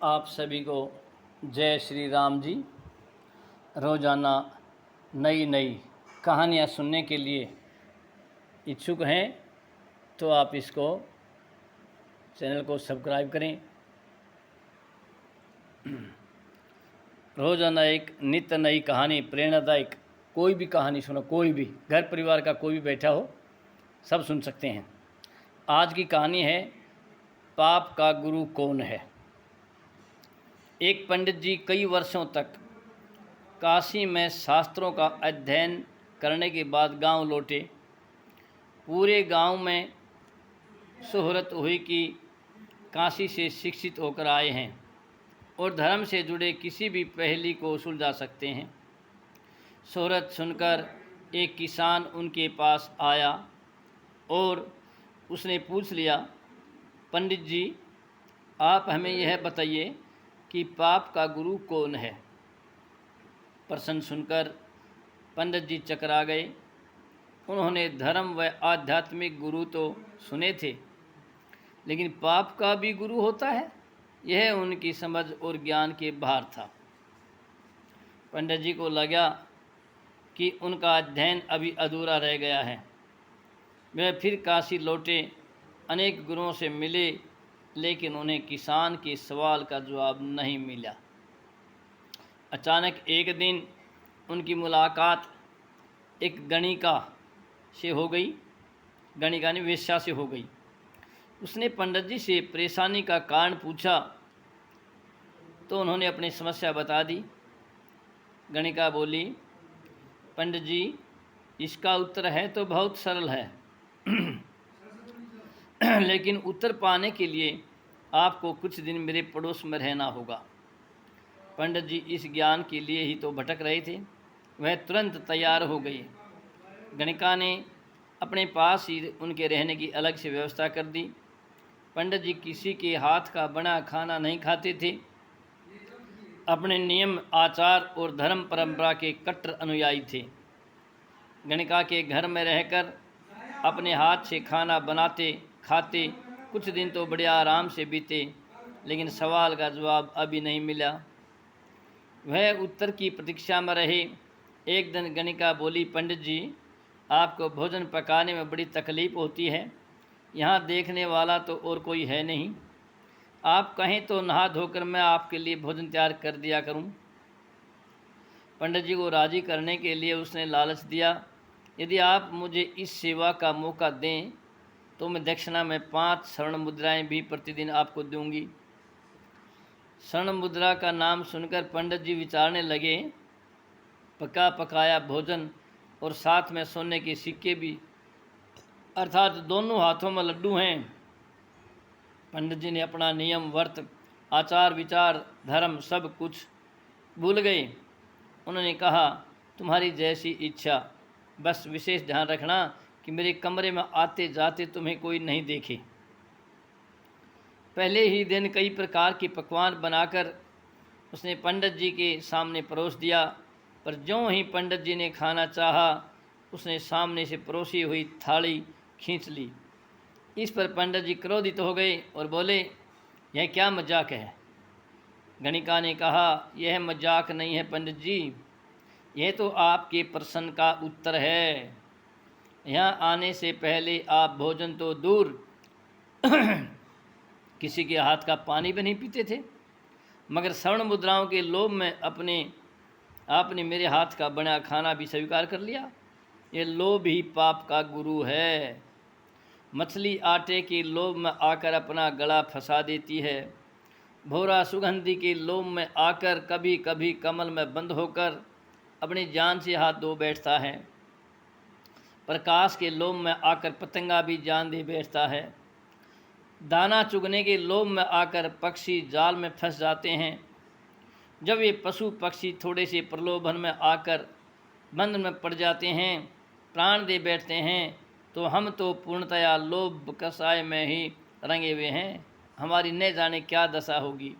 आप सभी को जय श्री राम जी। रोज़ाना नई नई कहानियाँ सुनने के लिए इच्छुक हैं तो आप इसको चैनल को सब्सक्राइब करें। रोज़ाना एक नित्य नई कहानी, प्रेरणादायक कोई भी कहानी सुनो, कोई भी घर परिवार का कोई भी बैठा हो सब सुन सकते हैं। आज की कहानी है पाप का गुरु कौन है। एक पंडित जी कई वर्षों तक काशी में शास्त्रों का अध्ययन करने के बाद गांव लौटे। पूरे गांव में शोहरत हुई कि काशी से शिक्षित होकर आए हैं और धर्म से जुड़े किसी भी पहेली को सुलझा सकते हैं। शोहरत सुनकर एक किसान उनके पास आया और उसने पूछ लिया, पंडित जी आप हमें यह बताइए कि पाप का गुरु कौन है। प्रश्न सुनकर पंडित जी चकरा गए। उन्होंने धर्म व आध्यात्मिक गुरु तो सुने थे, लेकिन पाप का भी गुरु होता है, यह उनकी समझ और ज्ञान के बाहर था। पंडित जी को लगा कि उनका अध्ययन अभी अधूरा रह गया है। वे फिर काशी लौटे, अनेक गुरुओं से मिले, लेकिन उन्हें किसान के सवाल का जवाब नहीं मिला। अचानक एक दिन उनकी मुलाकात एक गणिका से हो गई। गणिका ने वेश्या से हो गई। उसने पंडित जी से परेशानी का कारण पूछा तो उन्होंने अपनी समस्या बता दी। गणिका बोली, पंडित जी इसका उत्तर है तो बहुत सरल है लेकिन उत्तर पाने के लिए आपको कुछ दिन मेरे पड़ोस में रहना होगा। पंडित जी इस ज्ञान के लिए ही तो भटक रहे थे। वह तुरंत तैयार हो गई। गणिका ने अपने पास ही उनके रहने की अलग से व्यवस्था कर दी। पंडित जी किसी के हाथ का बना खाना नहीं खाते थे। अपने नियम, आचार और धर्म परंपरा के कट्टर अनुयायी थे। गणिका के घर में रहकर अपने हाथ से खाना बनाते खाते कुछ दिन तो बड़े आराम से बीते, लेकिन सवाल का जवाब अभी नहीं मिला। वह उत्तर की प्रतीक्षा में रहे। एक दिन गणिका बोली, पंडित जी आपको भोजन पकाने में बड़ी तकलीफ होती है। यहाँ देखने वाला तो और कोई है नहीं। आप कहें तो नहा धोकर मैं आपके लिए भोजन तैयार कर दिया करूं। पंडित जी को राजी करने के लिए उसने लालच दिया, यदि आप मुझे इस सेवा का मौका दें तो मैं दक्षिणा में 5 स्वर्ण मुद्राएं भी प्रतिदिन आपको दूंगी। स्वर्ण मुद्रा का नाम सुनकर पंडित जी विचारने लगे। पका पकाया भोजन और साथ में सोने के सिक्के भी, अर्थात दोनों हाथों में लड्डू हैं। पंडित जी ने अपना नियम, व्रत, आचार विचार, धर्म सब कुछ भूल गए। उन्होंने कहा, तुम्हारी जैसी इच्छा, बस विशेष ध्यान रखना कि मेरे कमरे में आते जाते तुम्हें कोई नहीं देखे। पहले ही दिन कई प्रकार के पकवान बनाकर उसने पंडित जी के सामने परोस दिया, पर ज्यों ही पंडित जी ने खाना चाहा, उसने सामने से परोसी हुई थाली खींच ली। इस पर पंडित जी क्रोधित हो गए और बोले, यह क्या मजाक है। गणिका ने कहा, यह मजाक नहीं है पंडित जी, यह तो आपके प्रश्न का उत्तर है। यहाँ आने से पहले आप भोजन तो दूर किसी के हाथ का पानी भी नहीं पीते थे, मगर स्वर्ण मुद्राओं के लोभ में आपने मेरे हाथ का बना खाना भी स्वीकार कर लिया। ये लोभ ही पाप का गुरु है। मछली आटे के लोभ में आकर अपना गला फंसा देती है। भौरा सुगंधी के लोभ में आकर कभी कभी कमल में बंद होकर अपनी जान से हाथ धो बैठता है। प्रकाश के लोभ में आकर पतंगा भी जान दे बैठता है। दाना चुगने के लोभ में आकर पक्षी जाल में फंस जाते हैं। जब ये पशु पक्षी थोड़े से प्रलोभन में आकर बंध में पड़ जाते हैं, प्राण दे बैठते हैं, तो हम तो पूर्णतया लोभ कसाय में ही रंगे हुए हैं। हमारी न जाने क्या दशा होगी।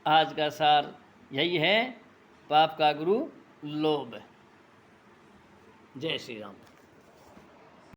आज का सार यही है, पाप का गुरु लोभ। जय श्री राम।